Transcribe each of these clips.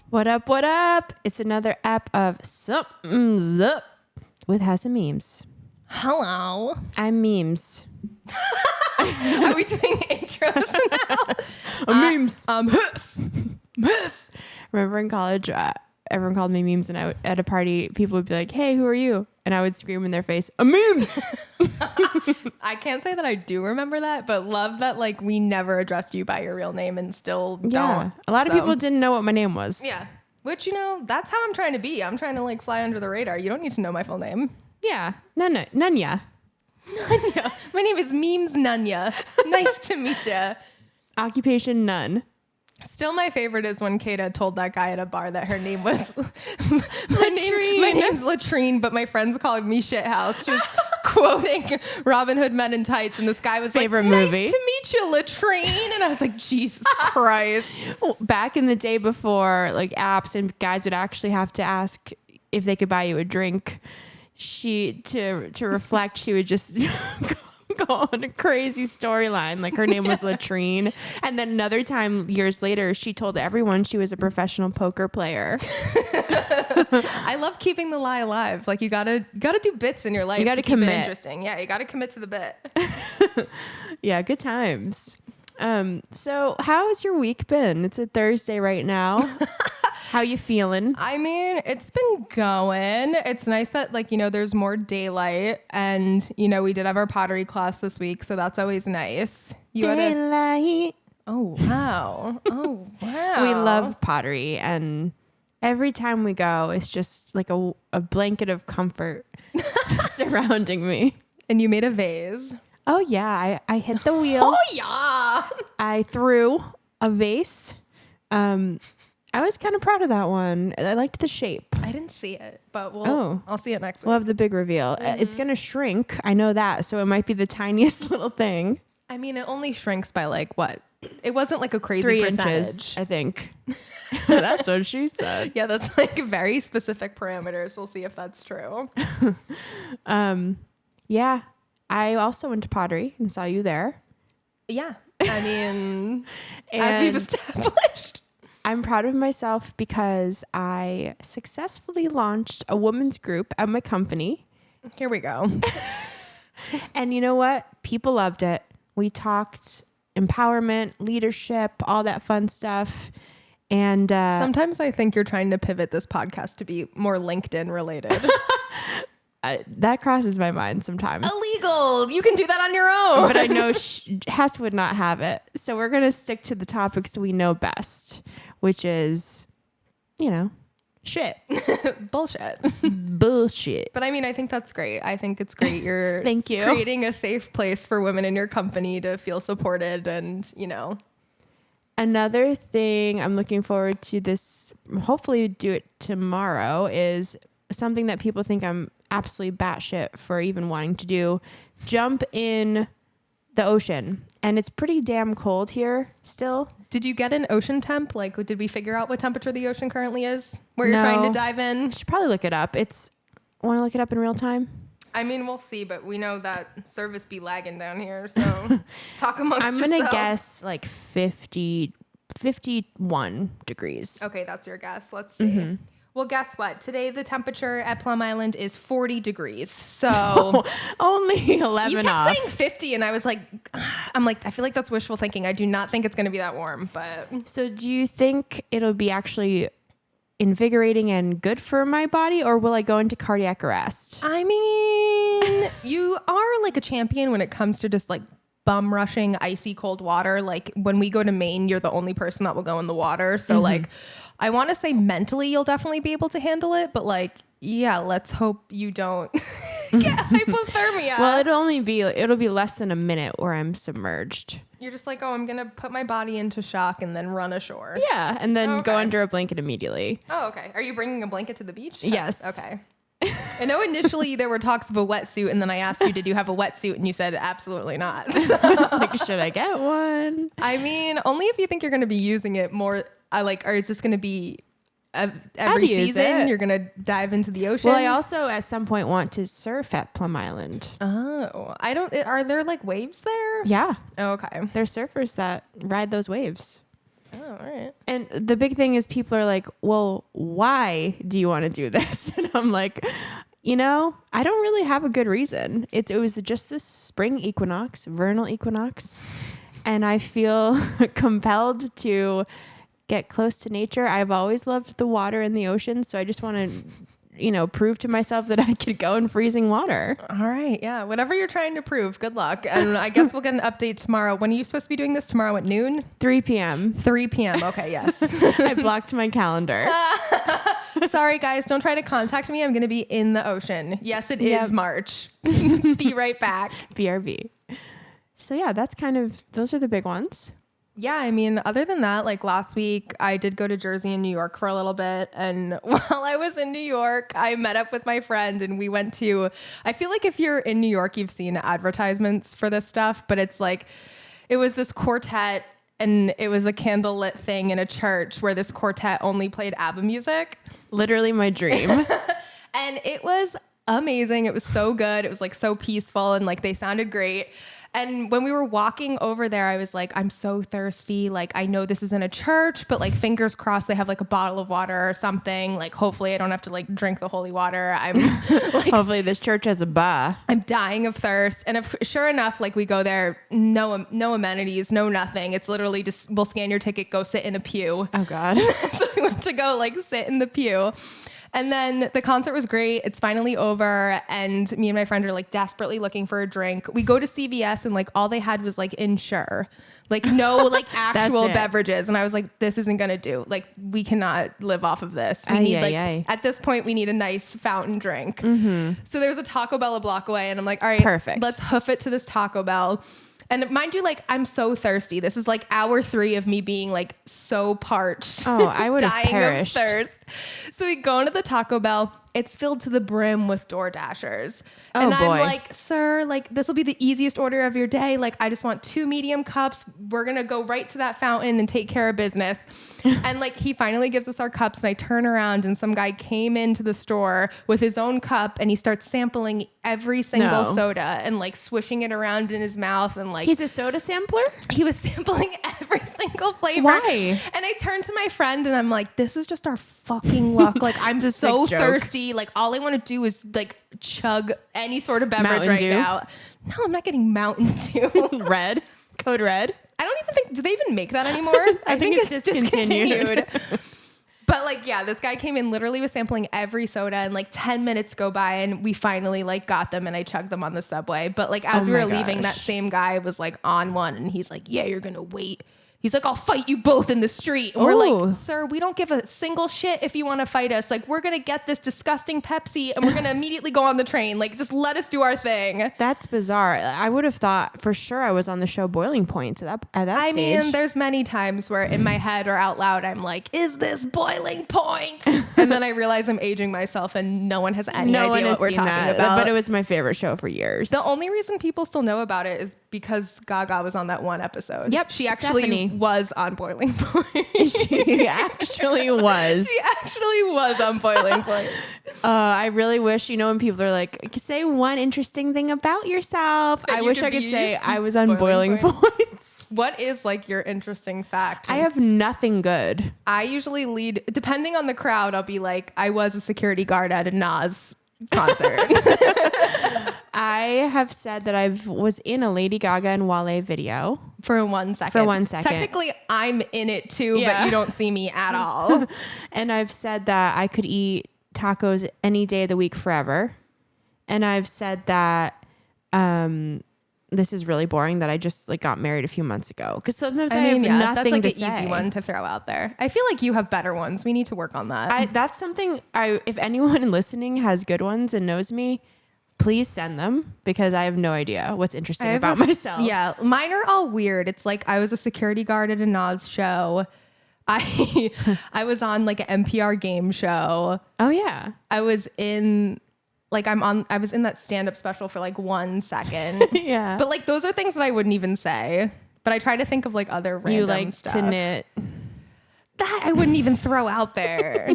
What up, what up? It's another app of Something's Up with Has and Memes. Hello. I'm Memes. Are we doing intros now? Memes. Miss. Remember in college, everyone called me Memes, and at a party, people would be like, hey, who are you? And I would scream in their face, a Memes. I can't say that I do remember that, but love that like we never addressed you by your real name and still don't. A lot of people didn't know what my name was. Yeah. Which, you know, that's how I'm trying to be. I'm trying to like fly under the radar. You don't need to know my full name. Yeah. Nunya. Nunya. My name is Memes Nunya. Nice to meet you. Occupation none. Still, my favorite is when Kata told that guy at a bar that her name was my name's Latrine, but my friends called me Shithouse. She was quoting Robin Hood Men in Tights, and this guy was Favorite like, movie. "Nice to meet you, Latrine," and I was like, "Jesus Christ!" Well, back in the day before like apps and guys would actually have to ask if they could buy you a drink, to reflect, she would just go on a crazy storyline. Like her name was Latrine. And then another time years later, she told everyone she was a professional poker player. I love keeping the lie alive. Like you gotta do bits in your life. You gotta to keep commit. it interesting. Yeah, you gotta commit to the bit. Yeah, good times. So how's your week been? It's a Thursday right now. How you feeling? I mean, it's been going. It's nice that like, you know, there's more daylight and, you know, we did have our pottery class this week. So that's always nice. Daylight. Oh, wow. Oh, wow. We love pottery, and every time we go, it's just like a blanket of comfort surrounding me. And you made a vase. Oh yeah, I hit the wheel. Oh, yeah. I threw a vase. I was kind of proud of that one. I liked the shape. I didn't see it, but I'll see it next We'll week. have the big reveal. It's going to shrink. I know that. So it might be the tiniest little thing. I mean, it only shrinks by like what? It wasn't like a crazy 3 percentage. inches, I think. That's what she said. Yeah, that's like very specific parameters. We'll see if that's true. Yeah. I also went to pottery and saw you there. Yeah. I mean, as And we've established. I'm proud of myself because I successfully launched a women's group at my company. Here we go. And you know what? People loved it. We talked empowerment, leadership, all that fun stuff. And Sometimes I think you're trying to pivot this podcast to be more LinkedIn related. that crosses my mind sometimes. Illegal. You can do that on your own. But I know Hess would not have it. So we're going to stick to the topics we know best, which is, you know, shit. Bullshit. Bullshit. But I mean, I think that's great. I think it's great. You're Thank you. creating a safe place for women in your company to feel supported and, you know. Another thing I'm looking forward to this, hopefully do it tomorrow, is something that people think I'm absolutely batshit for even wanting to do. Jump in the ocean. And it's pretty damn cold here still. Did you get an ocean temp? Like, did we figure out what temperature the ocean currently is? Where you're No. trying to dive in? I should probably look it up. Want to look it up in real time? I mean, we'll see, but we know that service be lagging down here. So talk amongst I'm yourselves. going to guess like 51 degrees. Okay, that's your guess. Let's see. Well, guess what? Today, the temperature at Plum Island is 40 degrees. So Only 11 you kept off. saying 50, and I was like, I feel like that's wishful thinking. I do not think it's going to be that warm, but So do you think it'll be actually invigorating and good for my body, or will I go into cardiac arrest? I mean, you are like a champion when it comes to just like bum rushing icy cold water. Like when we go to Maine, you're the only person that will go in the water. So like, I want to say mentally you'll definitely be able to handle it, but like, yeah, let's hope you don't get hypothermia. Well, it'll be less than a minute where I'm submerged. You're just like, oh, I'm going to put my body into shock and then run ashore. Yeah, and then go Okay. under a blanket immediately. Oh, okay. Are you bringing a blanket to the beach? Yes. Okay. I know initially there were talks of a wetsuit, and then I asked you, did you have a wetsuit? And you said, absolutely not. I was like, should I get one? I mean, only if you think you're going to be using it more. Or is this going to be every use season? it. You're going to dive into the ocean? Well, I also at some point want to surf at Plum Island. Oh, I don't. Are there like waves there? Yeah, Oh, okay. there's surfers that ride those waves. Oh, all right. And the big thing is people are like, well, why do you want to do this? And I'm like, I don't really have a good reason. It was just this spring equinox, vernal equinox. And I feel compelled to get close to nature. I've always loved the water and the ocean. So I just want to, prove to myself that I could go in freezing water. All right. Yeah. Whatever you're trying to prove, good luck. And I guess we'll get an update tomorrow. When are you supposed to be doing this? Tomorrow at noon? 3 p.m. 3 p.m. Okay. Yes. I blocked my calendar. Sorry, guys. Don't try to contact me. I'm going to be in the ocean. Yes, it is March. Be right back. BRB. So yeah, those are the big ones. Yeah, I mean, other than that, like last week, I did go to Jersey and New York for a little bit. And while I was in New York, I met up with my friend and we went to, I feel like if you're in New York, you've seen advertisements for this stuff, but it's like, it was this quartet and it was a candlelit thing in a church where this quartet only played ABBA music. Literally my dream. And it was amazing. It was so good. It was like so peaceful and like they sounded great. And when we were walking over there, I was like, I'm so thirsty. Like, I know this isn't a church, but like, fingers crossed they have like a bottle of water or something. Like, hopefully I don't have to like drink the holy water. I'm like, hopefully this church has a bar. I'm dying of thirst. And sure enough, like we go there, no amenities, no nothing. It's literally just, we'll scan your ticket, go sit in a pew. Oh God. So we went to go like sit in the pew. And then the concert was great. It's finally over. And me and my friend are like desperately looking for a drink. We go to CVS and like all they had was like Ensure, like no like actual beverages. And I was like, this isn't going to do. Like we cannot live off of this. We need at this point, we need a nice fountain drink. Mm-hmm. So there was a Taco Bell a block away and I'm like, all right, perfect. Let's hoof it to this Taco Bell. And mind you, like, I'm so thirsty. This is like hour 3 of me being like so parched. Oh, I would have perished. Of thirst. So we go into the Taco Bell. It's filled to the brim with Door Dashers. Oh, and boy. I'm like, sir, like, this will be the easiest order of your day. Like, I just want 2 medium cups. We're going to go right to that fountain and take care of business. And like, he finally gives us our cups and I turn around and some guy came into the store with his own cup and he starts sampling every single soda and like swishing it around in his mouth. And like, he's a soda sampler? he was sampling every single flavor. Why? And I turned to my friend and I'm like, this is just our fucking luck. Like, I'm so thirsty. Like, all I want to do is like chug any sort of beverage Mountain right Dew? now. No, I'm not getting Mountain Dew. Red? Code Red? I don't even think, do they even make that anymore? I think it's discontinued. But like, yeah, this guy came in, literally was sampling every soda and like 10 minutes go by and we finally like got them and I chugged them on the subway. But like, as we were leaving, that same guy was like on one and he's like, yeah, you're going to wait. He's like, I'll fight you both in the street. And we're like, sir, we don't give a single shit if you want to fight us. Like, we're going to get this disgusting Pepsi and we're going to immediately go on the train. Like, just let us do our thing. That's bizarre. I would have thought for sure I was on the show Boiling Point at that stage. I mean, there's many times where in my head or out loud, I'm like, is this Boiling Point? And then I realize I'm aging myself and no one has any idea what we're talking about. But it was my favorite show for years. The only reason people still know about it is because Gaga was on that one episode. Yep. She actually was on Boiling Point. She actually was. She actually was on Boiling Point. I really wish, when people are like, say one interesting thing about yourself. I wish I could say I was on Boiling Points. What is like your interesting fact? I have nothing good. I usually lead, depending on the crowd, I'll be like, I was a security guard at a Nas concert. I have said that I was in a Lady Gaga and Wale video. For 1 second. For 1 second. Technically, I'm in it too, but you don't see me at all. And I've said that I could eat tacos any day of the week forever. And I've said that this is really boring that I just like got married a few months ago. Because sometimes I have nothing that's like to an say. easy one to throw out there. I feel like you have better ones. We need to work on that. That's something if anyone listening has good ones and knows me, please send them because I have no idea what's interesting about myself. Yeah, mine are all weird. It's like I was a security guard at a Nas show. I was on like an NPR game show. Oh yeah. I was in I was in that stand-up special for like 1 second. Yeah. But like those are things that I wouldn't even say. But I try to think of like other random you like stuff. to knit. That I wouldn't even throw out there.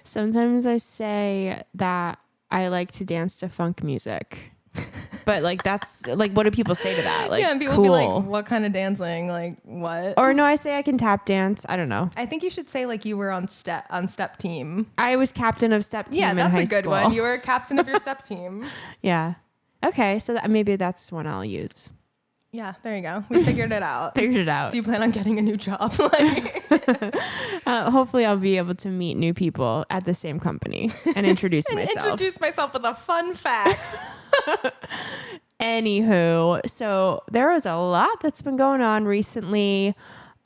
Sometimes I say that I like to dance to funk music. but like that's like, what do people say to that? Like, Yeah, and people cool. be like, what kind of dancing? Like, what? Or no, I say I can tap dance. I don't know. I think you should say like you were on step team. I was captain of step team Yeah, in that's high a good school. one. You were captain of your step team. Yeah. Okay, so maybe that's one I'll use. Yeah, there you go. We figured it out. Figured it out. Do you plan on getting a new job? Like, Hopefully, I'll be able to meet new people at the same company and introduce and myself. introduce myself with a fun fact. Anywho, so there was a lot that's been going on recently.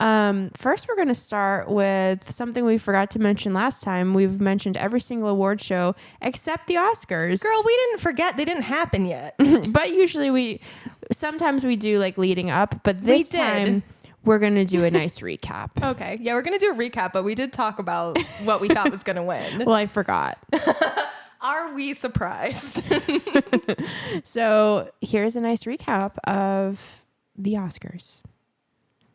First, we're going to start with something we forgot to mention last time. We've mentioned every single award show except the Oscars. Girl, we didn't forget. They didn't happen yet. But usually sometimes we do like leading up, but this did. time we're going to do a nice recap. Okay. Yeah, we're going to do a recap, but we did talk about what we thought was going to win. Well, I forgot. Are we surprised? So here's a nice recap of the Oscars.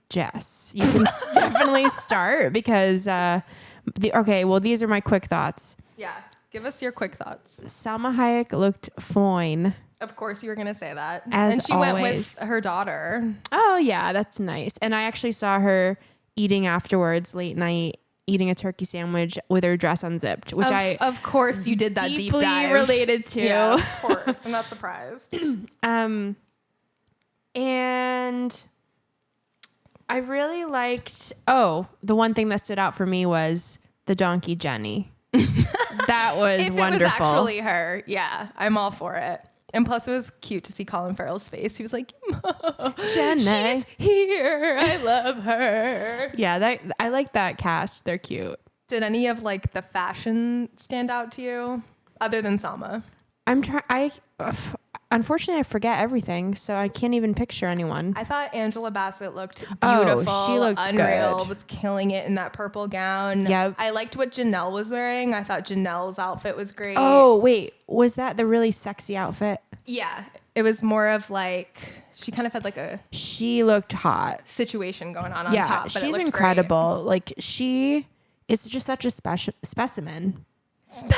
Jess, you can definitely start because these are my quick thoughts. Yeah. Give us your quick thoughts. Salma Hayek looked fine. Of course you were going to say that. As and she went always. with her daughter. Oh yeah, that's nice. And I actually saw her eating afterwards, late night, eating a turkey sandwich with her dress unzipped, which Of course you did that deep deeply dive. related to. Yeah, of course. I'm not surprised. And I really liked, the one thing that stood out for me was the donkey Jenny. That was If wonderful. it was actually her, yeah, I'm all for it. And plus, it was cute to see Colin Farrell's face. He was like, Jenny. she's here. I love her. Yeah, I like that cast. They're cute. Did any of like the fashion stand out to you other than Salma? Unfortunately, I forget everything, so I can't even picture anyone. I thought Angela Bassett looked Oh, beautiful. she looked unreal. good. Was killing it in that purple gown. Yep. I liked what Janelle was wearing. I thought Janelle's outfit was great. Oh, wait. Was that the really sexy outfit? Yeah. It was more of like, she kind of had like a She looked hot. situation going on Yeah, top. But it she's looked incredible. Like, she is just such a specimen. Great.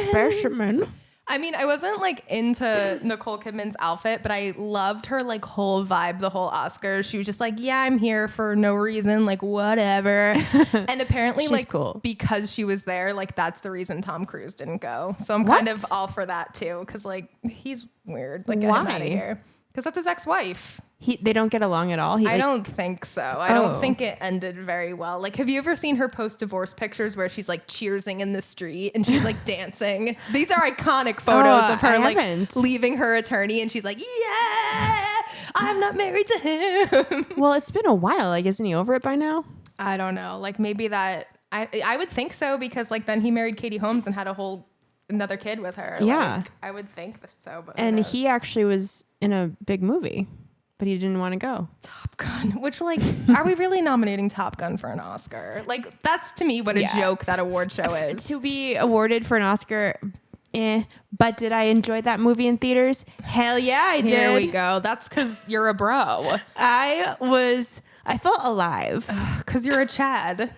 Specimen. I mean, I wasn't like into Nicole Kidman's outfit, but I loved her like whole vibe the whole Oscars. She was just like, yeah, I'm here for no reason, like whatever. And apparently She's like cool. because she was there, like that's the reason Tom Cruise didn't go. So I'm kind of all for that too, because like he's weird. Like get him out Why? of here. Because that's his ex-wife. They don't get along at all. I don't think so. I don't think it ended very well. Like, have you ever seen her post-divorce pictures where she's like cheersing in the street and she's like dancing? These are iconic photos of her I like haven't. leaving her attorney and she's like, yeah, I'm not married to him. Well, it's been a while. Like, isn't he over it by now? I don't know. Like maybe that, I would think so because like then he married Katie Holmes and had another kid with her. Yeah. Like, I would think so. But who And knows? he actually was in a big movie, but he didn't want to go. Top Gun, which like, are we really nominating Top Gun for an Oscar? Like, that's to me what a Yeah. joke that award show is. To be awarded for an Oscar, but did I enjoy that movie in theaters? Hell yeah, I did. Here we go. That's because you're a bro. I felt alive. Because you're a Chad.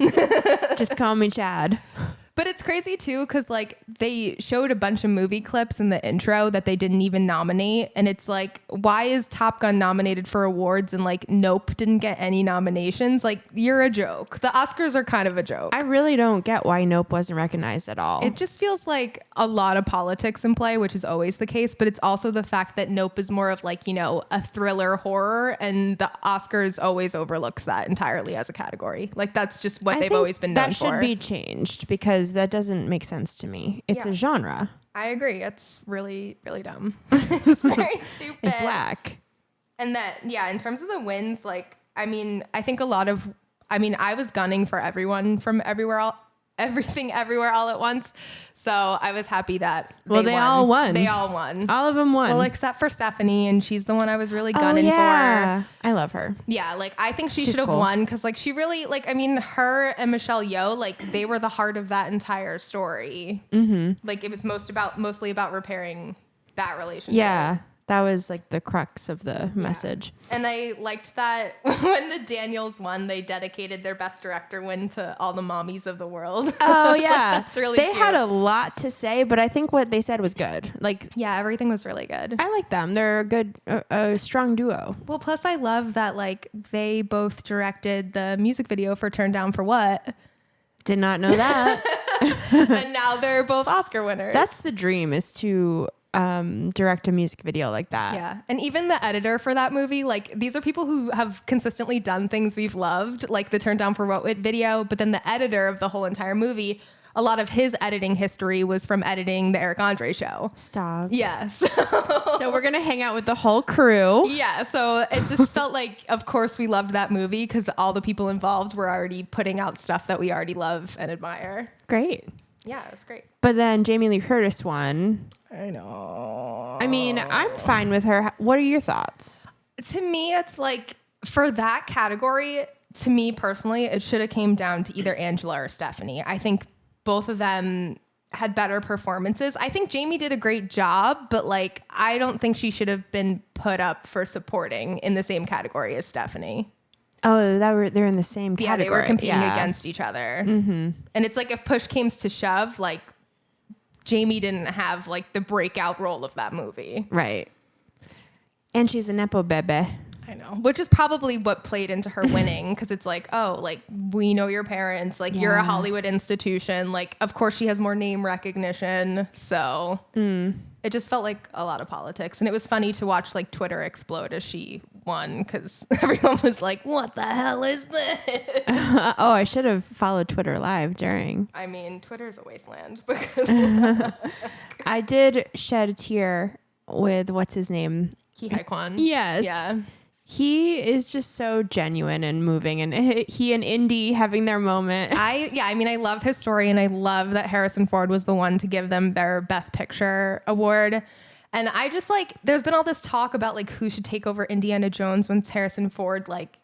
Just call me Chad. But it's crazy too, because like they showed a bunch of movie clips in the intro that they didn't even nominate. And it's like, why is Top Gun nominated for awards and like Nope didn't get any nominations? Like, you're a joke. The Oscars are kind of a joke. I really don't get why Nope wasn't recognized at all. It just feels like a lot of politics in play, which is always the case, but it's also the fact that Nope is more of like, you know, a thriller horror, and the Oscars always overlooks that entirely as a category. Like that's just what I they've think always been known that for. should be changed because that doesn't make sense to me. It's Yeah. a genre. I agree. It's really, really dumb. It's very stupid. It's whack. And that, yeah, in terms of the wins, like, I mean, I think I was gunning for everyone from everything everywhere all at once. So I was happy that They all won. They all won. All of them won. Well, except for Stephanie, and she's the one I was really oh gunning yeah, I love her. for. Yeah, like I think she She's should have cool. won because like she really like I mean her and Michelle Yeoh like they were the heart of that entire story. Mm-hmm. Like it was mostly about repairing that relationship. Yeah, That was like the crux of the message. And I liked that when the Daniels won, they dedicated their best director win to all the mommies of the world. Oh Like, yeah, that's really They cute. had a lot to say, but I think what they said was good. Like Yeah, everything was really good. I like them. They're a good, a strong duo. Well, plus I love that like they both directed the music video for Turn Down for What? Did not know that. And now they're both Oscar winners. That's the dream, is to direct a music video like that. Yeah. And even the editor for that movie, like these are people who have consistently done things we've loved, like the Turn Down for What video, but then the editor of the whole entire movie, a lot of his editing history was from editing the Eric Andre show. Stop. Yes. So we're gonna hang out with the whole crew. Yeah, so it just felt like, of course, we loved that movie because all the people involved were already putting out stuff that we already love and admire. Great. Yeah, it was great. But then Jamie Lee Curtis won. I know. I mean, I'm fine with her. What are your thoughts? To me, it's like for that category, to me personally, it should have came down to either Angela or Stephanie. I think both of them had better performances. I think Jamie did a great job, but like I don't think she should have been put up for supporting in the same category as Stephanie. Oh, they're in the same category. Yeah, they were competing against each other. Mm-hmm. And it's like if push came to shove, like Jamie didn't have like the breakout role of that movie. Right. And she's a Nepo bebe. I know. Which is probably what played into her winning, because it's like, oh, like we know your parents, like you're a Hollywood institution. Like, of course she has more name recognition. So it just felt like a lot of politics. And it was funny to watch like Twitter explode as she won, because everyone was like, what the hell is this? Oh, I should have followed Twitter live during. I mean, Twitter's a wasteland. Because I did shed a tear with what's his name? Ki Hai Kwan. Yes. Yeah. He is just so genuine and moving, and he and Indy having their moment. I mean, I love his story, and I love that Harrison Ford was the one to give them their Best Picture award. And I just like, there's been all this talk about like who should take over Indiana Jones once Harrison Ford like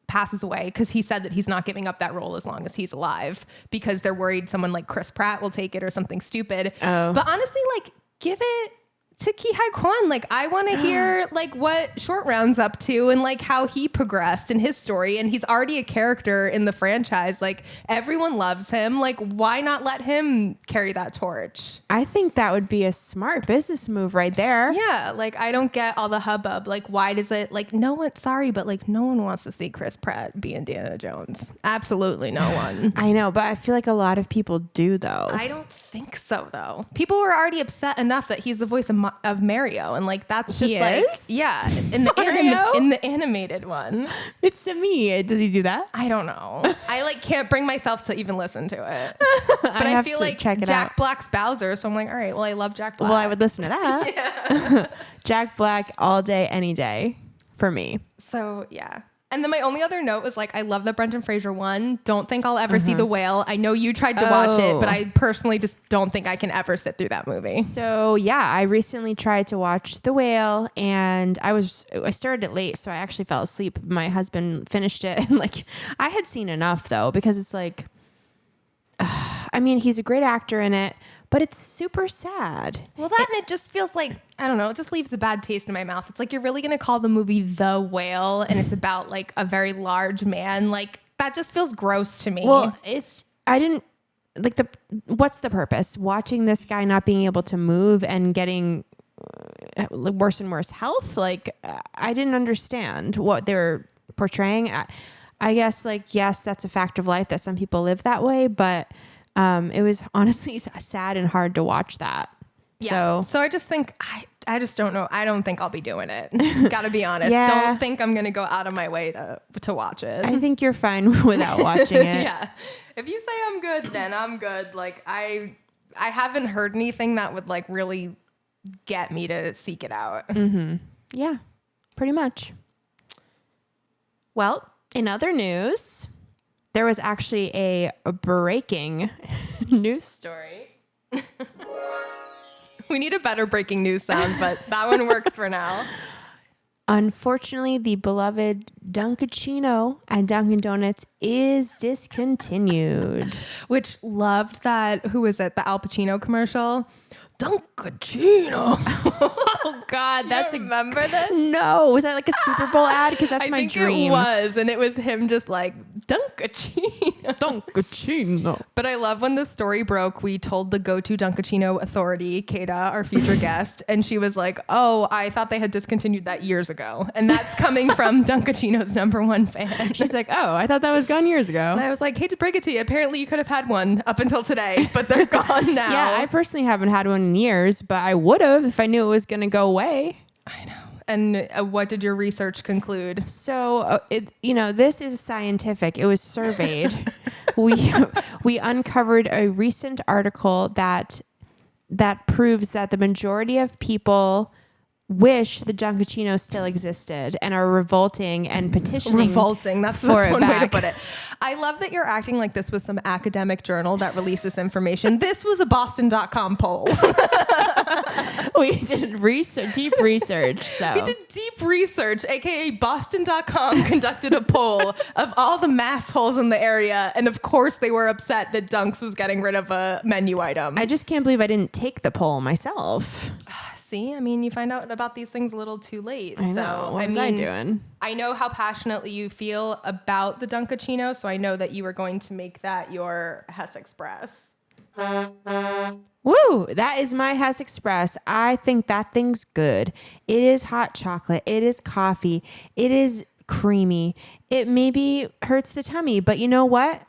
passes away, because he said that he's not giving up that role as long as he's alive, because they're worried someone like Chris Pratt will take it or something stupid. Oh. But honestly, like give it to Ki Hai Kwan. Like I want to hear like what Short Round's up to and like how he progressed in his story. And he's already a character in the franchise. Like everyone loves him. Like why not let him carry that torch? I think that would be a smart business move right there. Yeah, like I don't get all the hubbub. Like why does it like no one, sorry, but like no one wants to see Chris Pratt be Indiana Jones. Absolutely no one. I know, but I feel like a lot of people do though. I don't think so though. People were already upset enough that he's the voice of Mario, and like that's just He like is? yeah, in the Mario? in the animated one. It's a me. Does he do that? I don't know. I like can't bring myself to even listen to it. But I have feel to like check it Jack out. Black's Bowser, so I'm like, all right, well I love Jack Black. Well, I would listen to that. Jack Black all day, any day for me. So yeah. And then my only other note was like, I love that Brendan Fraser won. Don't think I'll ever see The Whale. I know you tried to watch it, but I personally just don't think I can ever sit through that movie. So yeah, I recently tried to watch The Whale, and I started it late, so I actually fell asleep. My husband finished it, and like I had seen enough though, because it's like, I mean, he's a great actor in it, but it's super sad. Well, that and it just feels like, I don't know, it just leaves a bad taste in my mouth. It's like you're really going to call the movie The Whale, and it's about like a very large man. Like that just feels gross to me. Well, I didn't like what's the purpose? Watching this guy not being able to move and getting worse and worse health. Like I didn't understand what they were portraying. I guess like, yes, that's a fact of life that some people live that way, but it was honestly sad and hard to watch that. Yeah. So I just think, I just don't know. I don't think I'll be doing it. Gotta be honest. Yeah. Don't think I'm going to go out of my way to watch it. I think you're fine without watching it. Yeah. If you say I'm good, then I'm good. Like I haven't heard anything that would like really get me to seek it out. Yeah, pretty much. Well, in other news, there was actually a breaking news story. We need a better breaking news sound, but that one works for now. Unfortunately, the beloved Dunkachino at Dunkin' Donuts is discontinued. Which loved that, who was it? The Al Pacino commercial. Dunkachino. Oh God, that's Remember that? no. Was that like a Super Bowl ad? Because that's I my think dream. it was, and it was him just like Dunkachino. Dunkachino. But I love when the story broke, we told the go-to Dunkachino authority, Kata, our future guest, and she was like, oh, I thought they had discontinued that years ago. And that's coming from Dunkachino's #1 fan. She's like, oh, I thought that was gone years ago. And I was like, hate to break it to you, apparently you could have had one up until today, but they're gone now. Yeah, I personally haven't had one in years, but I would have if I knew it was going to go away. I know. And what did your research conclude? So, this is scientific. It was surveyed. we uncovered a recent article that proves that the majority of people wish the Dunkachino still existed and are revolting and petitioning. Revolting. That's for it one way to back. put it. I love that you're acting like this was some academic journal that released this information. This was a Boston.com poll. We did deep research. So We did deep research, aka Boston.com conducted a poll of all the mass holes in the area. And of course, they were upset that Dunks was getting rid of a menu item. I just can't believe I didn't take the poll myself. See, I mean, you find out about these things a little too late. I know. So, What was I doing? I know how passionately you feel about the Dunkachino, so I know that you are going to make that your Hess Express. Woo! That is my Hess Express. I think that thing's good. It is hot chocolate. It is coffee. It is creamy. It maybe hurts the tummy, but you know what?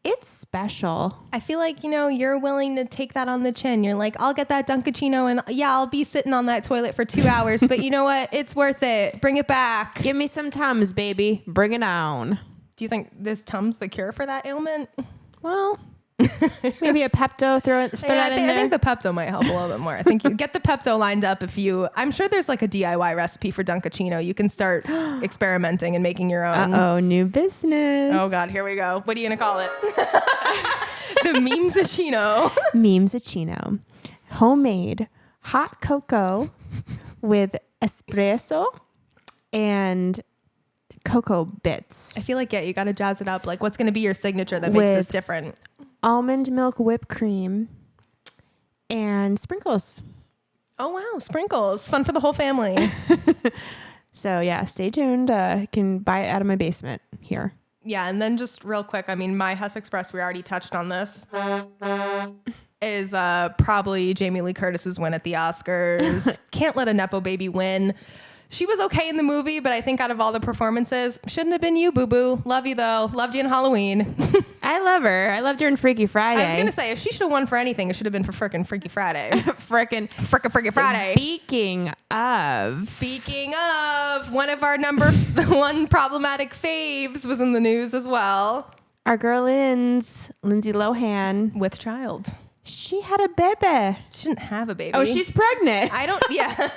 It's special. I feel like, you're willing to take that on the chin. You're like, I'll get that Dunkachino and yeah, I'll be sitting on that toilet for 2 hours, but you know what? It's worth it. Bring it back. Give me some Tums, baby. Bring it on. Do you think this Tums the cure for that ailment? Well, maybe a Pepto. Throw that in there. I think the Pepto might help a little bit more. I think you get the Pepto lined up I'm sure there's like a DIY recipe for Dunkachino. You can start experimenting and making your own. Uh-oh, new business. Oh God, here we go. What are you going to call it? The Memesachino. Memesachino. Homemade hot cocoa with espresso and cocoa bits. I feel like, you got to jazz it up. Like, what's going to be your signature that makes this different? Almond milk whipped cream and sprinkles. Oh, wow. Sprinkles. Fun for the whole family. So, yeah, stay tuned. You can buy it out of my basement here. Yeah. And then just real quick, I mean, my Hess Express, we already touched on this, is probably Jamie Lee Curtis's win at the Oscars. Can't let a Nepo baby win. She was okay in the movie, but I think out of all the performances, shouldn't have been you, boo-boo. Love you, though. Loved you in Halloween. I love her. I loved her in Freaky Friday. I was going to say, if she should have won for anything, it should have been for frickin' Freaky Friday. Frickin' Friday. Speaking of, one of our number one problematic faves was in the news as well. our girl Lindsay Lohan, With child. she had a baby. She didn't have a baby. Oh, she's pregnant. Yeah.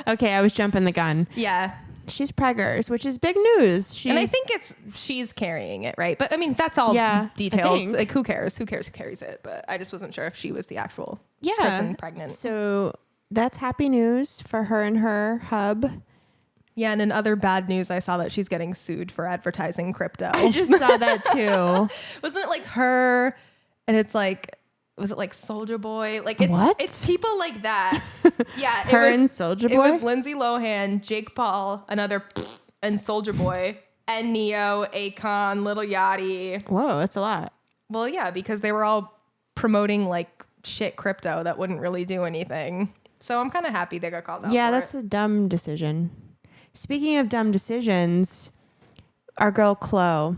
Okay, I was jumping the gun. Yeah. She's preggers, which is big news. And I think she's carrying it, right? But I mean, that's all I details. think. Like, who cares? Who cares who carries it? But I just wasn't sure if she was the actual Yeah. person pregnant. So that's happy news for her and her hub. Yeah, and in other bad news, I saw that she's getting sued for advertising crypto. I just saw that too. Wasn't it like her? And it's like, was it like Soulja Boy? Like What? It's people like that. Yeah, Her and Soulja It Boy? was Lindsay Lohan, Jake Paul, and Soulja Boy, and Neo, Akon, Lil Yachty. Whoa, that's a lot. Well, yeah, because they were all promoting like shit crypto that wouldn't really do anything. So I'm kind of happy they got called out. Yeah, for that's a dumb decision. Speaking of dumb decisions, our girl Chloe.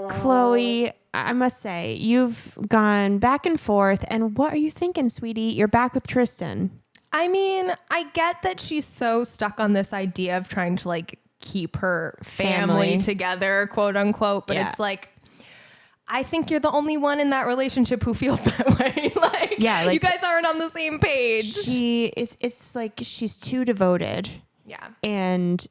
Chloe, I must say, you've gone back and forth. And what are you thinking, sweetie? You're back with Tristan. I mean, I get that she's so stuck on this idea of trying to like keep her family Family. together, quote unquote. But Yeah. it's like, I think you're the only one in that relationship who feels that way. Yeah, like- you guys aren't on the same page. It's like she's too devoted. Yeah. And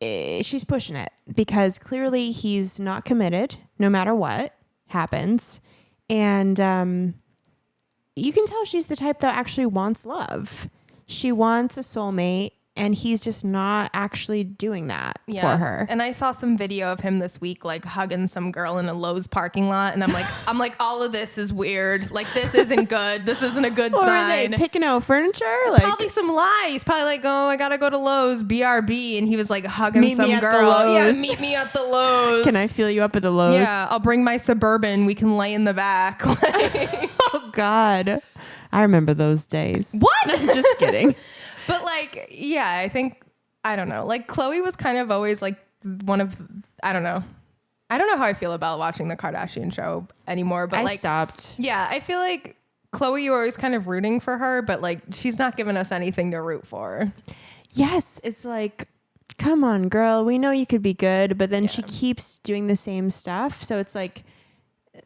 she's pushing it because clearly he's not committed no matter what happens. And you can tell she's the type that actually wants love. She wants a soulmate and he's just not actually doing that for her. And I saw some video of him this week, like hugging some girl in a Lowe's parking lot. And I'm like, all of this is weird. Like, this isn't good. This isn't a good Or sign. are they picking out furniture? Like, Probably some lie. He's probably like, oh, I gotta go to Lowe's, BRB. And he was like hugging Meet me some at the girl. Yeah, Lowe's. meet me at the Lowe's. can I feel you up at the Lowe's? Yeah, I'll bring my Suburban. We can lay in the back. Oh God, I remember those days. What? I'm just kidding. But like, yeah, I don't know. Like Khloe was kind of always like one of, I don't know how I feel about watching the Kardashian show anymore. But I like, stopped. yeah, I feel like Khloe, you were always kind of rooting for her, but like, she's not giving us anything to root for. Yes, it's like, come on, girl. We know you could be good, but then she keeps doing the same stuff. So it's like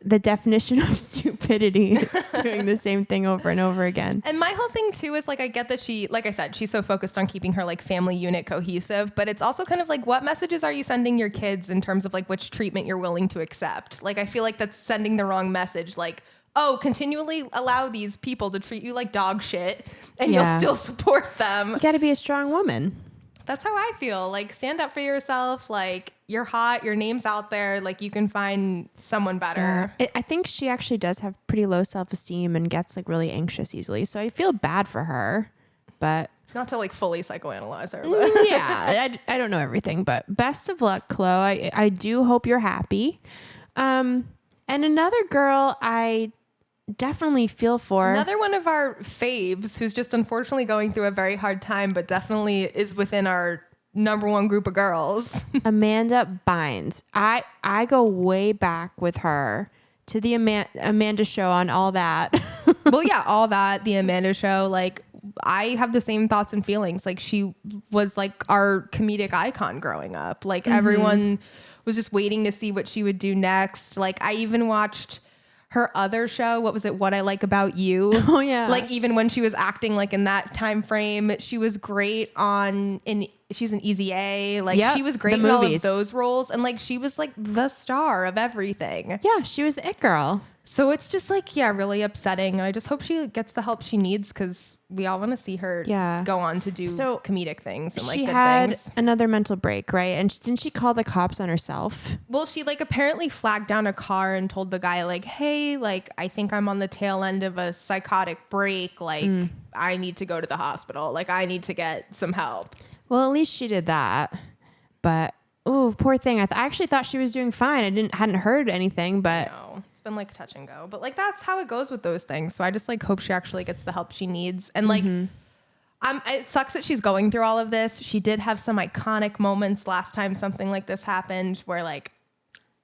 the definition of stupidity is doing the same thing over and over again. And my whole thing too is like, I get that she, like I said, she's so focused on keeping her like family unit cohesive, but it's also kind of like, what messages are you sending your kids in terms of like which treatment you're willing to accept? Like, I feel like that's sending the wrong message. Like, oh, continually allow these people to treat you like dog shit and you'll still support them. You got to be a strong woman. That's how I feel. Like, stand up for yourself. Like, you're hot. Your name's out there. Like, you can find someone better. I think she actually does have pretty low self-esteem and gets like really anxious easily. So I feel bad for her, but Not to like fully psychoanalyze her, but yeah, I don't know everything, but best of luck, Khloe. I do hope you're happy. And another girl I definitely feel for. another one of our faves who's just unfortunately going through a very hard time, but definitely is within our number one group of girls. Amanda Bynes. I go way back with her to the Amanda show on All That. Well, yeah, All That, the Amanda show, like I have the same thoughts and feelings. Like she was like our comedic icon growing up. Like everyone was just waiting to see what she would do next. Like I even watched her other show, what was it? What I Like About You. Oh yeah. Like even when she was acting like in that time frame, she was great she's in Easy A. Like Yep, she was great the in all of movies. those roles. And like she was like the star of everything. Yeah, she was the it girl. So it's just like, yeah, really upsetting. I just hope she gets the help she needs because we all want to see her go on to do comedic things and like she good had things. another mental break, right? And didn't she call the cops on herself? Well, she like apparently flagged down a car and told the guy like, hey, like I think I'm on the tail end of a psychotic break. Like I need to go to the hospital. Like I need to get some help. Well, at least she did that. But oh, poor thing. I actually thought she was doing fine. Hadn't heard anything, but No, it's been like touch and go. But like that's how it goes with those things. So I just like hope she actually gets the help she needs. And like it sucks that she's going through all of this. She did have some iconic moments last time something like this happened where like,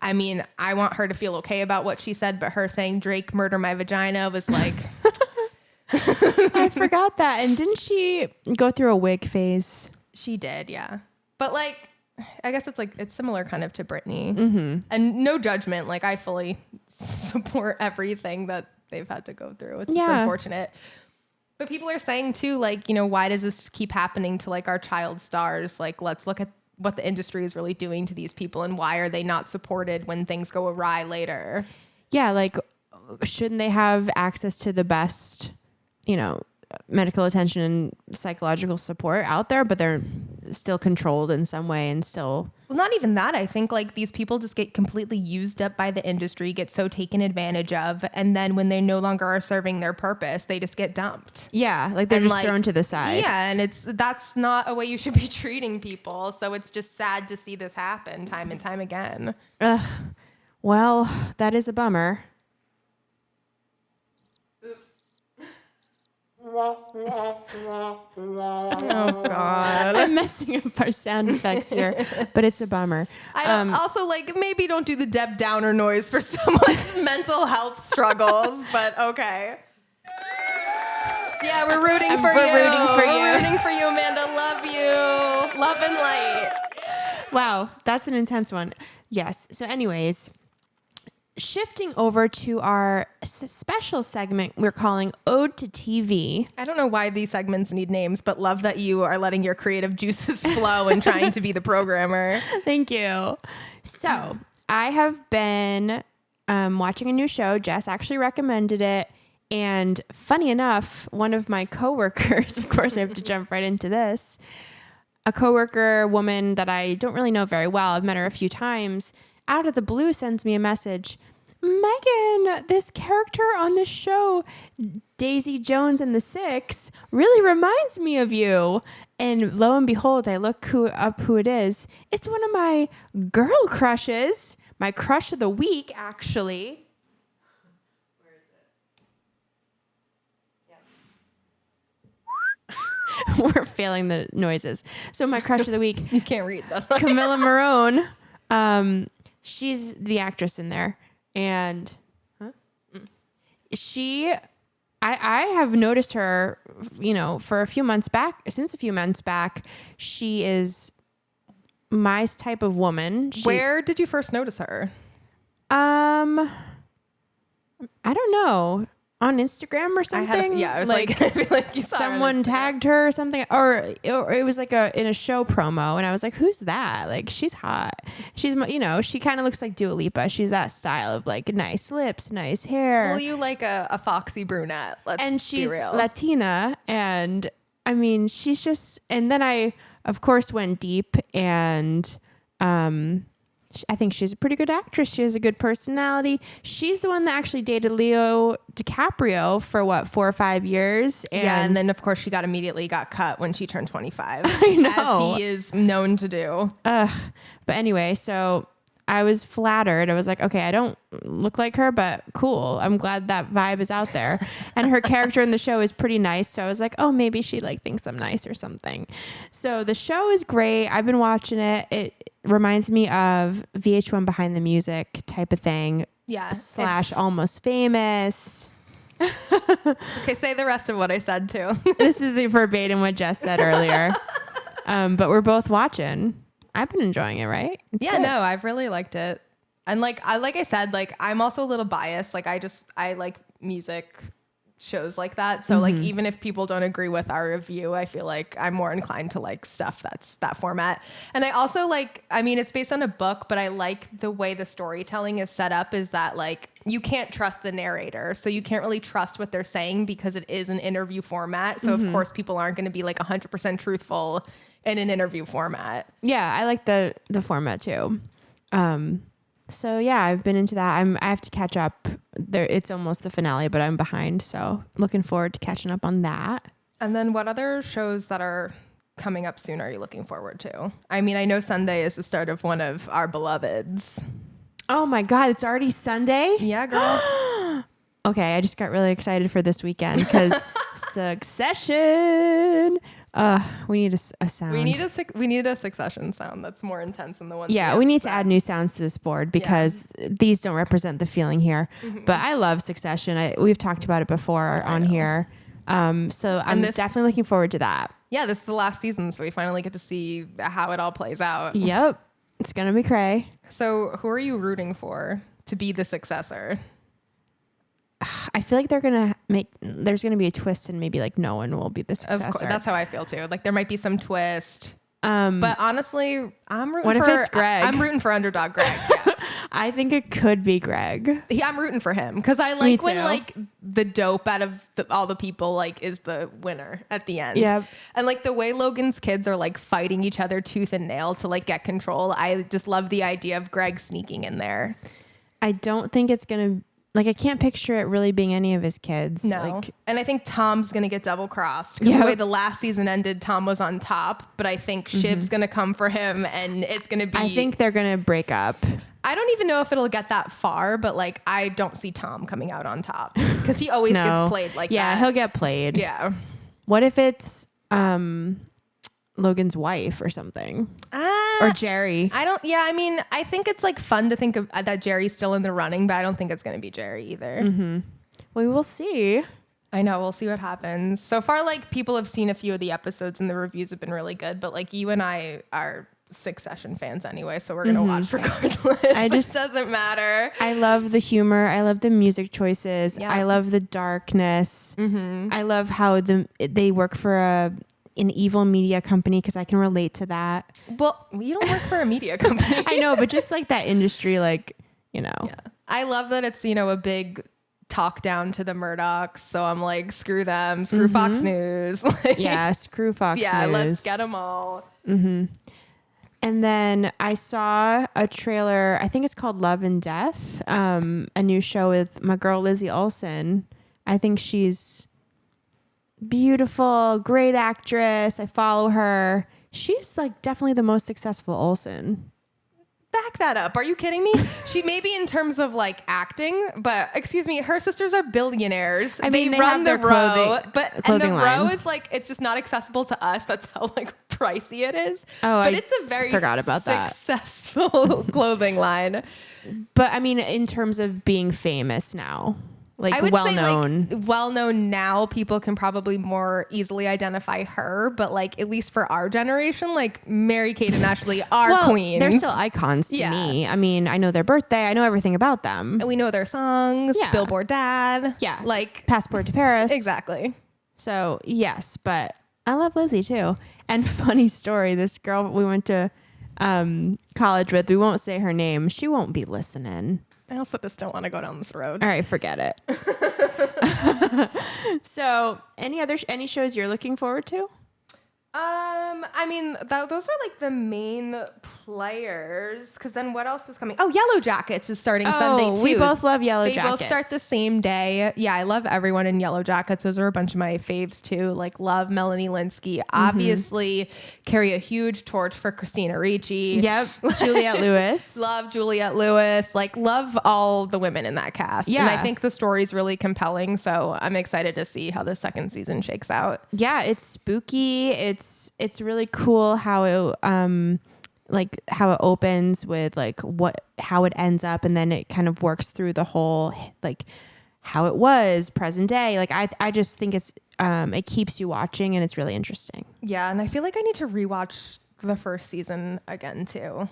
I mean, I want her to feel okay about what she said, but her saying Drake murder my vagina was like, I forgot that. And didn't she go through a wig phase? she did. Yeah. But like, I guess it's similar kind of to Britney and no judgment. Like I fully support everything that they've had to go through. It's just unfortunate. But people are saying too, like, you know, why does this keep happening to like our child stars? Like, let's look at what the industry is really doing to these people and why are they not supported when things go awry later? Yeah, like shouldn't they have access to the best, you know, medical attention and psychological support out there, but they're still controlled in some way and still... Well, not even that. I think like these people just get completely used up by the industry, get so taken advantage of. And then when they no longer are serving their purpose, they just get dumped. Yeah, like they're just like, thrown to the side. Yeah, and that's not a way you should be treating people. So it's just sad to see this happen time and time again. Ugh. Well, that is a bummer. Oh God. I'm messing up our sound effects here, but it's a bummer. I don't, also like maybe don't do the Deb Downer noise for someone's mental health struggles, but okay. Yeah, we're rooting for you. We're rooting for you. We're rooting for you, Amanda. Love you. Love and light. Wow, that's an intense one. Yes. So anyways, shifting over to our special segment we're calling Ode to TV. I don't know why these segments need names, but love that you are letting your creative juices flow and trying to be the programmer. Thank you. So I have been watching a new show. Jess actually recommended it. And funny enough, one of my coworkers, of course, I have to jump right into this, a coworker woman that I don't really know very well, I've met her a few times, out of the blue sends me a message. Megan, this character on this show, Daisy Jones and the Six, really reminds me of you. And lo and behold, I look up who it is. It's one of my girl crushes, my crush of the week, actually. Where is it? Yep. We're failing the noises. So my crush of the week, You can't read that. Camilla Morone. She's the actress in there. And I have noticed her, for since a few months back, she is my type of woman. Where did you first notice her? I don't know. On Instagram or something. I was like I feel like you saw her on someone Instagram. tagged her or something, or it was like in a show promo, and I was like, who's that? Like, she's hot. She's, she kind of looks like Dua Lipa. She's that style of like nice lips, nice hair. Well, you like a foxy brunette. And she's be real. Latina, and I mean, she's just. And then I, of course, went deep, and I think she's a pretty good actress. She has a good personality. She's the one that actually dated Leo DiCaprio for 4 or 5 years. And then of course she immediately got cut when she turned 25. I know. As he is known to do. But anyway, so I was flattered. I was like, okay, I don't look like her, but cool. I'm glad that vibe is out there. And her character in the show is pretty nice. So I was like, oh, maybe she thinks I'm nice or something. So the show is great. I've been watching it. It reminds me of VH1 Behind the Music type of thing. Yeah. / Almost Famous. Okay, say the rest of what I said too. This is verbatim what Jess said earlier. But we're both watching. I've been enjoying it, right? It's Yeah, good. no, I've really liked it. And like I said, I'm also a little biased. I like music shows like that. So like even if people don't agree with our review, I feel like I'm more inclined to like stuff that's that format. And I also it's based on a book, but I like the way the storytelling is set up is that like you can't trust the narrator. So you can't really trust what they're saying because it is an interview format. So of course people aren't going to be like 100% truthful in an interview format. Yeah, I like the format too. So yeah, I've been into that. I have to catch up. It's almost the finale, but I'm behind. So looking forward to catching up on that. And then what other shows that are coming up soon are you looking forward to? I mean, I know Sunday is the start of one of our beloveds. Oh my God, it's already Sunday? Yeah, girl. Okay, I just got really excited for this weekend because Succession. We need a sound. We need a Succession sound that's more intense than the one. Yeah, we need to add new sounds to this board because these don't represent the feeling here. But I love Succession. We've talked about it before on here. So I'm definitely looking forward to that. Yeah, this is the last season, so we finally get to see how it all plays out. Yep. It's going to be cray. So who are you rooting for to be the successor? I feel like there's going to be a twist and maybe like no one will be the successor. Of course, that's how I feel too. Like there might be some twist. But honestly, I'm rooting what for... if it's Greg? I'm rooting for underdog Greg. Yeah. I think it could be Greg. Yeah, I'm rooting for him because I like when like the dope out of all the people like is the winner at the end. Yep. And like the way Logan's kids are like fighting each other tooth and nail to like get control. I just love the idea of Greg sneaking in there. I don't think it's going to... Like, I can't picture it really being any of his kids. No. Like, and I think Tom's going to get double crossed because the way the last season ended, Tom was on top, but I think Shiv's going to come for him and it's going to be... I think they're going to break up. I don't even know if it'll get that far, but like, I don't see Tom coming out on top because he always gets played like that. Yeah, he'll get played. Yeah. What if it's Logan's wife or something? Or Jerry? I think it's like fun to think of that Jerry's still in the running, but I don't think it's going to be Jerry either. We will see. I know. We'll see what happens. So far, like people have seen a few of the episodes and the reviews have been really good, but like you and I are Succession fans anyway, so we're going to watch regardless. It doesn't matter. I love the humor. I love the music choices. Yeah. I love the darkness. I love how they work for an evil media company because I can relate to that. Well, you don't work for a media company. I know, but just like that industry, like, Yeah. I love that it's, a big talk down to the Murdochs. So I'm like, screw them, screw Fox News. Yeah, screw Fox News. Yeah, let's get them all. And then I saw a trailer, I think it's called Love and Death, a new show with my girl Lizzie Olsen. I think she's beautiful, great actress. I follow her. She's like definitely the most successful Olsen. Back that up. Are you kidding me? She may be in terms of like acting, but excuse me, her sisters are billionaires. I mean, they run have their the row, clothing- but and the clothing row line. is like it's just not accessible to us. That's how like pricey it is. Oh, but I it's a very forgot about that. successful clothing line. But I mean, in terms of being famous now, like I would well say known. like well known now, people can probably more easily identify her. But like at least for our generation, like Mary Kate and Ashley are queens. They're still icons to Yeah. me. I mean, I know their birthday. I know everything about them. and we know their songs. Yeah. Billboard Dad. Yeah. like Passport to Paris. exactly. So yes, but I love Lizzie too. And funny story, this girl we went to college with, we won't say her name. She won't be listening. I also just don't want to go down this road. All right, forget it. So any shows you're looking forward to? I mean, those are like the main players. Because then what else was coming? Oh, Yellow Jackets is starting Sunday too. We both love Yellow They Jackets. both start the same day. Yeah, I love everyone in Yellow Jackets. Those are a bunch of my faves too. Like love Melanie Linsky. Obviously, carry a huge torch for Christina Ricci. Yep, Juliette Lewis. Love Juliette Lewis. Like love all the women in that cast. Yeah. And I think the story's really compelling. So I'm excited to see how the second season shakes out. Yeah, it's spooky. It's really cool how it like how it opens with like how it ends up, and then it kind of works through the whole like how it was present day. Like I just think it keeps you watching, and it's really interesting. Yeah, and I feel like I need to rewatch the first season again too.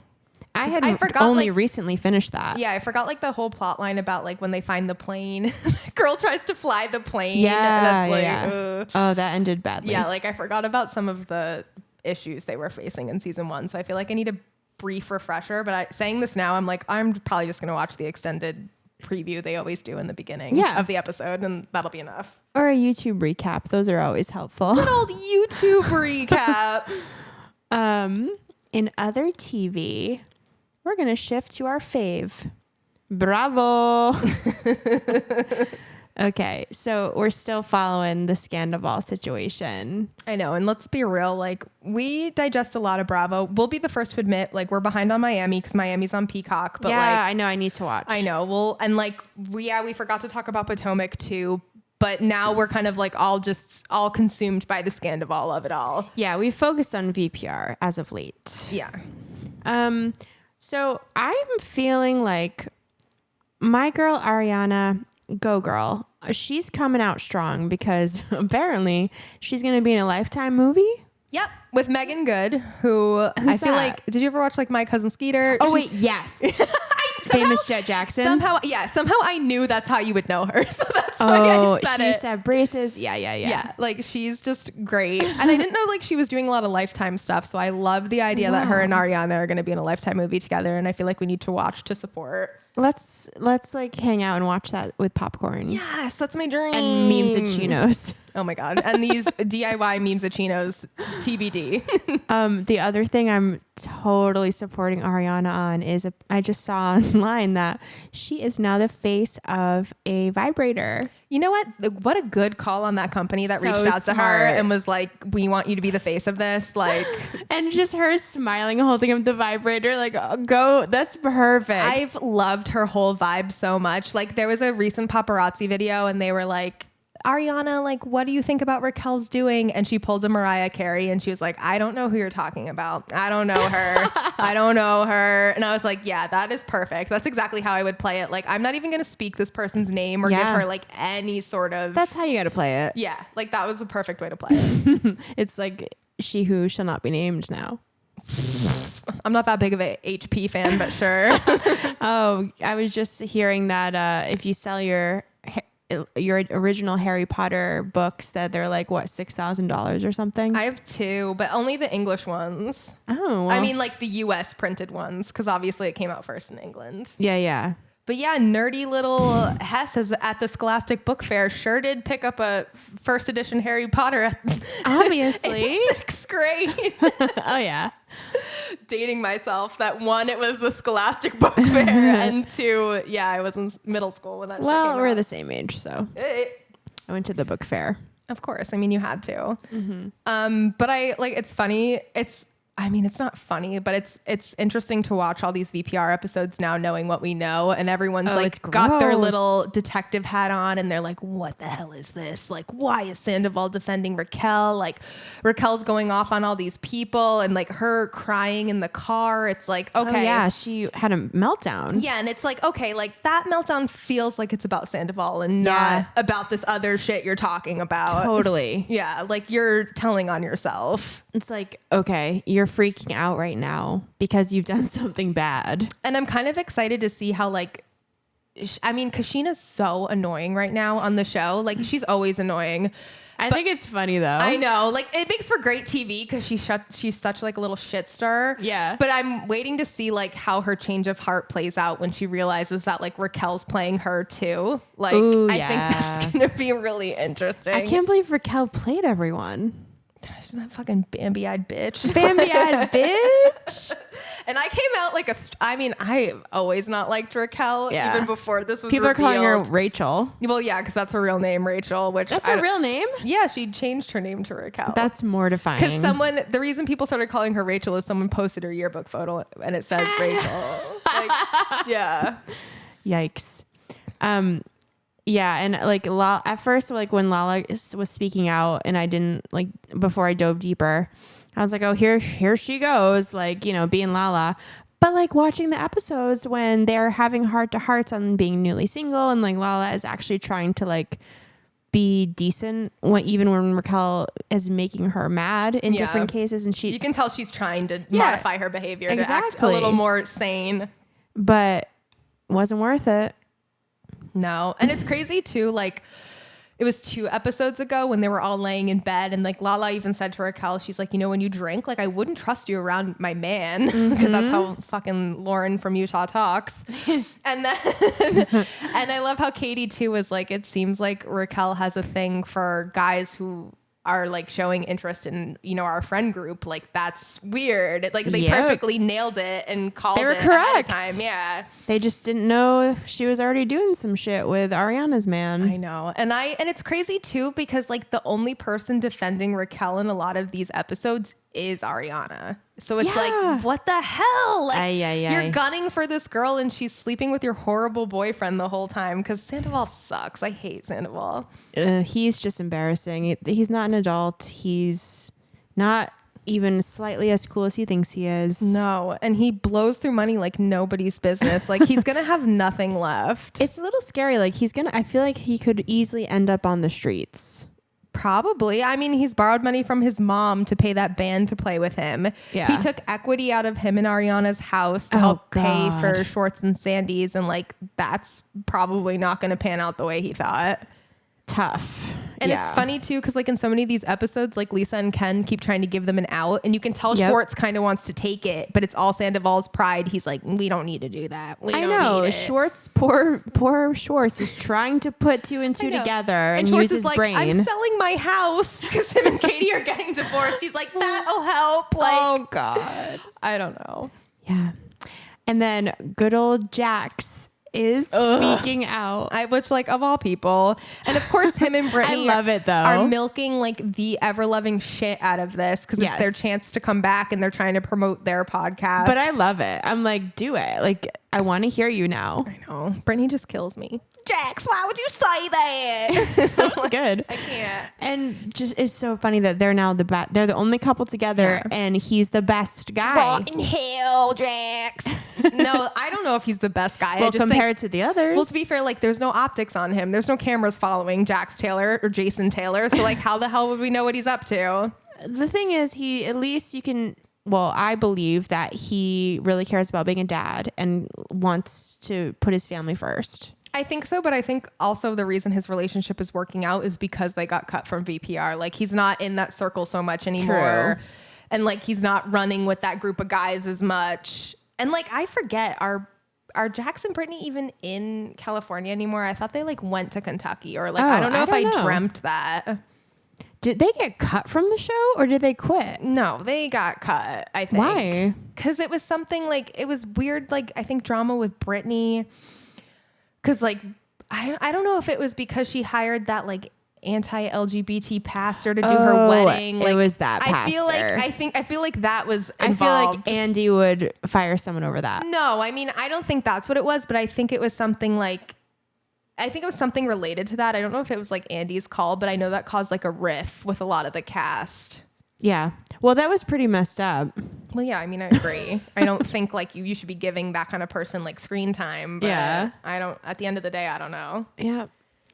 I forgot, only like- recently finished that. Yeah, I forgot like the whole plot line about like when they find the plane. The girl tries to fly the plane. Yeah, and that's like, yeah. ugh. Oh, that ended badly. Yeah, like I forgot about some of the issues they were facing in season 1. So I feel like I need a brief refresher. But saying this now, I'm like, I'm probably just going to watch the extended preview they always do in the beginning of the episode, and that'll be enough. Or a YouTube recap. Those are always helpful. Good old YouTube recap. In other TV, we're going to shift to our fave. Bravo. Okay, so we're still following the Scandival situation. I know, and let's be real, like we digest a lot of Bravo. We'll be the first to admit, like we're behind on Miami because Miami's on Peacock. But Yeah, like I know. I need to watch. I know, well, and like we forgot to talk about Potomac too. But now we're kind of like all consumed by the Scandival of it all. Yeah, we focused on VPR as of late. Yeah. So I'm feeling like my girl Ariana, go girl, she's coming out strong because apparently she's going to be in a Lifetime movie. Yep. With Megan Good, who I feel that? like, did you ever watch like My Cousin Skeeter? Oh, wait, yes. Famous Jet Jackson. Somehow I knew that's how you would know her. So that's why I said she it. used to have braces. Yeah. Yeah, like she's just great. And I didn't know like she was doing a lot of Lifetime stuff. So I love the idea that her and Ariana are going to be in a Lifetime movie together. And I feel like we need to watch to support. Let's like hang out and watch that with popcorn. Yes, that's my dream. And memes at chinos. Oh my God. And these DIY memes at chinos, TBD. The other thing I'm totally supporting Ariana on is I just saw online that she is now the face of a vibrator. You know what? What a good call on that company that So reached out to her smart. and was like, we want you to be the face of this. Like, And just her smiling, holding up the vibrator, like, oh, go, that's perfect. I've loved her whole vibe so much. Like, there was a recent paparazzi video and they were like, Ariana, like, what do you think about Raquel's doing? And she pulled a Mariah Carey and she was like, I don't know who you're talking about. I don't know her. I don't know her. And I was like, yeah, that is perfect. That's exactly how I would play it. Like, I'm not even going to speak this person's name or give Yeah. her like any sort of. That's how you got to play it. Yeah, like that was the perfect way to play it. It's like she who shall not be named now. I'm not that big of a HP fan, but sure. Oh, I was just hearing that if you sell your original Harry Potter books, that they're like what, $6,000 or something. I have 2, but only the English ones. Oh, well. I mean, like the US printed ones, because obviously it came out first in England. yeah. But yeah, nerdy little Hess is at the Scholastic Book Fair. Sure did pick up a first edition Harry Potter. Obviously. In 6th grade. Oh, yeah. Dating myself. That one, it was the Scholastic Book Fair. And two, yeah, I was in middle school when that shit Well, came we're out. the same age, so Eh, I went to the book fair. Of course. I mean, you had to. But it's funny. It's not funny, but it's interesting to watch all these VPR episodes now, knowing what we know, and everyone's it's got their gross. little detective hat on, and they're like, "What the hell is this? Like, why is Sandoval defending Raquel? Like, Raquel's going off on all these people, and like her crying in the car. It's like, okay, Oh, yeah, she had a meltdown. yeah, and it's like, okay, like that meltdown feels like it's about Sandoval and Yeah. not about this other shit you're talking about. Totally. Yeah, like you're telling on yourself. It's like, okay, you're freaking out right now because you've done something bad. And I'm kind of excited to see how Kashina's so annoying right now on the show. Like she's always annoying. I think it's funny, though. I know, like it makes for great TV because she's such like a little shit star. Yeah. But I'm waiting to see like how her change of heart plays out when she realizes that like Raquel's playing her too. Like Ooh, I think that's gonna be really interesting. I can't believe Raquel played everyone. She's that fucking Bambi-eyed bitch. Bambi-eyed bitch. And I came out like I always not liked Raquel Yeah. even before this was People are calling her revealed. Rachel. Well, yeah, because that's her real name, Rachel. Which That's I her don't- real name? Yeah, she changed her name to Raquel. That's mortifying. Because the reason people started calling her Rachel is someone posted her yearbook photo and it says Rachel. Like, yeah. Yikes. Yeah, and like at first, like when Lala was speaking out, and I didn't like before I dove deeper, I was like, oh, here she goes, like, you know, being Lala. But like watching the episodes when they're having heart to hearts on being newly single, and like Lala is actually trying to like be decent even when Raquel is making her mad in Yeah. different cases, and You can tell she's trying to Yeah. modify her behavior to act a Exactly. little more sane. but wasn't worth it. No. And it's crazy too, like it was 2 episodes ago when they were all laying in bed and like Lala even said to Raquel, she's like, you know, when you drink, like I wouldn't trust you around my man because that's how fucking Lauren from Utah talks. And then and I love how Katie too was like, it seems like Raquel has a thing for guys who are like showing interest in, you know, our friend group. Like that's weird. Like they Yep. perfectly nailed it and called They were it ahead of correct. time. Yeah. They just didn't know she was already doing some shit with Ariana's man. I know. And it's crazy too, because like the only person defending Raquel in a lot of these episodes is Ariana. So it's Yeah. like, what the hell? Like Ay, ay, ay. you're gunning for this girl and she's sleeping with your horrible boyfriend the whole time because Sandoval sucks. I hate Sandoval. He's just embarrassing. He's not an adult. He's not even slightly as cool as he thinks he is. No. And he blows through money like nobody's business. Like he's going to have nothing left. It's a little scary. Like I feel like he could easily end up on the streets. Probably. I mean, he's borrowed money from his mom to pay that band to play with him. Yeah. He took equity out of him and Ariana's house to Oh, help pay God. for Schwartz and Sandy's. And like, that's probably not going to pan out the way he thought. Tough. And Yeah. it's funny too, because like in so many of these episodes, like Lisa and Ken keep trying to give them an out, and you can tell Yep. Schwartz kind of wants to take it, but it's all Sandoval's pride. He's like, we don't need to do that. We I don't know. need it. Schwartz, poor Schwartz is trying to put 2 and 2 I know. together and Schwartz use is his like, brain. I'm selling my house because him and Katie are getting divorced. He's like, that'll help. Like, Oh God. I don't know. Yeah. And then good old Jax is speaking out. Which like of all people, and of course him and Brittany I love it, though. are milking like the ever loving shit out of this because it's their Yes. chance to come back and they're trying to promote their podcast. But I love it. I'm like, do it. Like, I want to hear you now. I know Brittany just kills me. Jax, why would you say that? That was good. I can't. And just it's so funny that they're now they're the only couple together, Yeah. and he's the best guy. Rotten hell, Jax. No, I don't know if he's the best guy. Well, I just think, compared to the others. well, to be fair, like there's no optics on him. There's no cameras following Jax Taylor or Jason Taylor. So like, how the hell would we know what he's up to? The thing is, at least you can. Well, I believe that he really cares about being a dad and wants to put his family first. I think so, but I think also the reason his relationship is working out is because they got cut from VPR. Like he's not in that circle so much anymore. True. And like he's not running with that group of guys as much. And like I forget, are are Jax and Brittany even in California anymore? I thought they like went to Kentucky, or like I don't know if I dreamt that. Did they get cut from the show or did they quit? No, they got cut, I think. Why? Because it was something like, it was weird, like I think drama with Brittany. Because like, I don't know if it was because she hired that like anti-LGBT pastor to do her wedding. Like, it was that pastor. I feel like that was involved. I feel like Andy would fire someone over that. No, I mean, I don't think that's what it was, but I think it was something like, I think it was something related to that. I don't know if it was like Andy's call, but I know that caused like a riff with a lot of the cast. Yeah. Well, that was pretty messed up. Well, yeah, I mean, I agree. I don't think like you should be giving that kind of person like screen time. But Yeah. I don't, at the end of the day, I don't know. Yeah.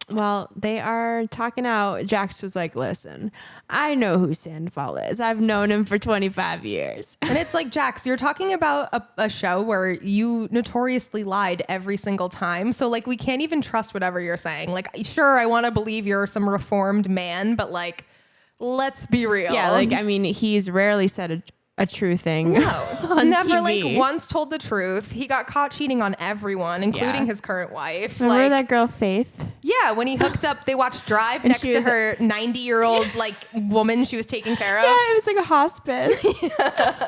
Well, they are talking out. Jax was like, listen, I know who Sandoval is. I've known him for 25 years. And it's like, Jax, you're talking about a show where you notoriously lied every single time. So like, we can't even trust whatever you're saying. Like, sure, I want to believe you're some reformed man, but like, let's be real. Yeah. Like, I mean, he's rarely said a true thing. No, on never TV. like once told the truth. He got caught cheating on everyone, including his current wife. Remember like, that girl, Faith? Yeah, when he hooked up, they watched Drive next to her 90-year-old like woman she was taking care of. Yeah, it was like a hospice.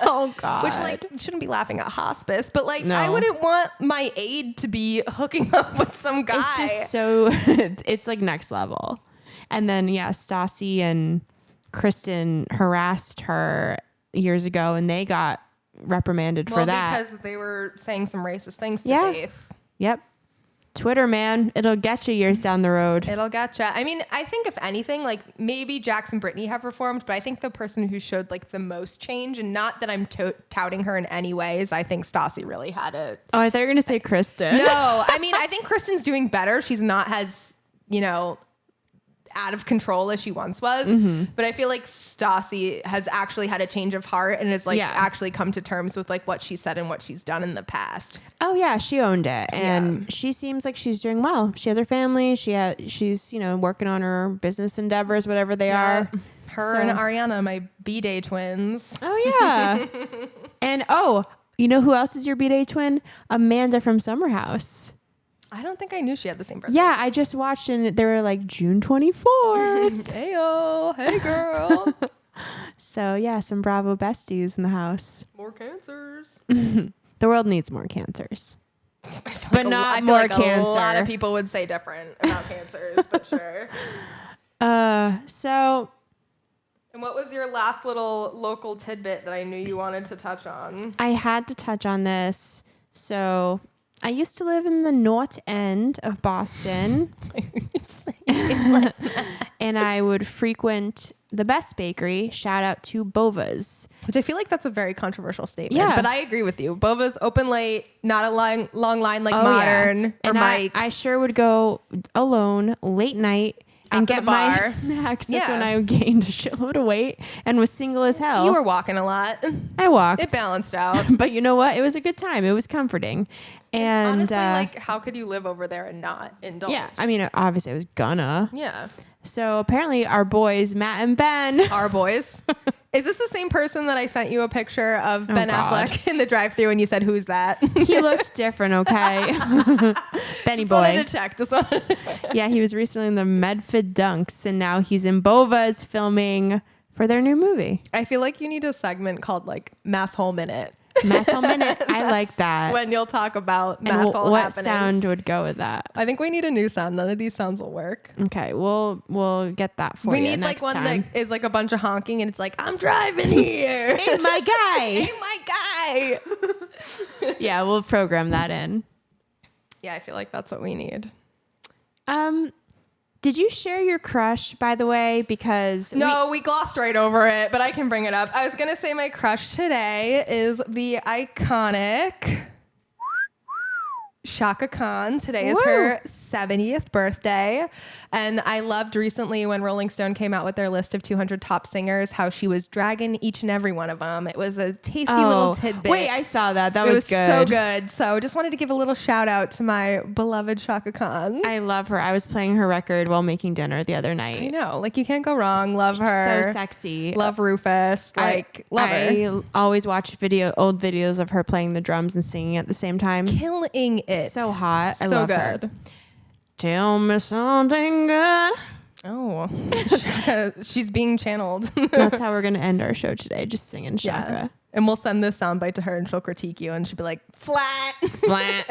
Oh God. Which like you shouldn't be laughing at hospice, but like No. I wouldn't want my aide to be hooking up with some guy. It's just so it's like next level. And then Stassi and Kristen harassed her years ago and they got reprimanded for that. Because they were saying some racist things to Faith. Yep. Twitter, man, it'll get you years down the road. It'll getcha. I mean, I think if anything, like maybe Jax and Brittany have reformed, but I think the person who showed like the most change, and not that I'm touting her in any ways, I think Stassi really had it. Oh, I thought you were gonna say Kristen. No, I mean, I think Kristen's doing better. She's not as, out of control as she once was. Mm-hmm. But I feel like Stassi has actually had a change of heart and has like actually come to terms with like what she said and what she's done in the past. Oh yeah, she owned it, and she seems like she's doing well. She has her family. She's working on her business endeavors, whatever they are. Her and Ariana, my B-Day twins. Oh yeah, and you know who else is your B-Day twin? Amanda from Summer House. I don't think I knew she had the same birthday. Yeah, I just watched and they were like June 24th. Heyo, hey girl. So yeah, some Bravo besties in the house. More cancers. The world needs more cancers, but not I feel more like cancer. A lot of people would say different about cancers, but sure. So. And what was your last little local tidbit that I knew you wanted to touch on? I had to touch on this. So I used to live in the north end of Boston. And I would frequent the best bakery. Shout out to Bova's. Which I feel like that's a very controversial statement. Yeah. But I agree with you. Bova's open late, not a long line like Modern or and Mike's. I sure would go alone late night and After get the my bar. snacks. That's Yeah. when I gained a shitload of weight and was single as hell. You were walking a lot. I walked. It balanced out. But you know what? It was a good time. It was comforting. And Honestly, like, how could you live over there and not indulge? yeah, I mean, obviously I was gonna. Yeah. So apparently our boys, Matt and Ben. Our boys. Is this the same person that I sent you a picture of Ben God. Affleck in the drive-thru and you said, who's that? He looked different, okay? Benny Just wanted boy. to check. Just wanted to check. Yeah, he was recently in the Medford Dunks, and now he's in Bova's filming for their new movie. I feel like you need a segment called like Mass Hole Minute. Mass Hole Minute. I like that. When you'll talk about And Mass Hole what happenings. sound would go with that? I think we need a new sound. None of these sounds will work. Okay, we'll get that for We you need next like one time. that is like a bunch of honking and it's like, I'm driving here. Hey, my guy. Hey, my guy. Yeah, we'll program that in. Yeah, I feel like that's what we need. Did you share your crush, by the way? Because No, we glossed right over it, but I can bring it up. I was going to say my crush today is the iconic Shaka Khan. Today is Woo. her 70th birthday. And I loved recently when Rolling Stone came out with their list of 200 top singers, how she was dragging each and every one of them. It was a tasty little tidbit. Wait, I saw that. That it was was good. so good. So just wanted to give a little shout out to my beloved Shaka Khan. I love her. I was playing her record while making dinner the other I night. know, like you can't go wrong. Love her. So sexy. Love Rufus. Like, love her. I always watch old videos of her playing the drums and singing at the same time. Killing it. So hot. I So love good. her. Tell me something good. Oh, she's being channeled. That's how we're going to end our show today. Just singing Shaka. Yeah. And we'll send this soundbite to her and she'll critique you and she'll be like, flat. Flat.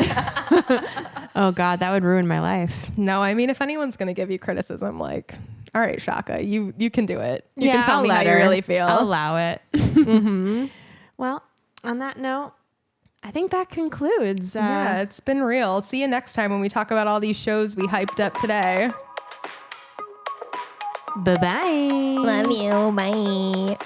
Oh God, that would ruin my life. No, I mean, if anyone's going to give you criticism, like, all right, Shaka, you can do it. You Yeah, can tell I'll me how let you her. really feel. I'll allow it. Mm-hmm. Well, on that note, I think that concludes. Yeah, it's been real. See you next time when we talk about all these shows we hyped up today. Bye-bye. Love you. Bye.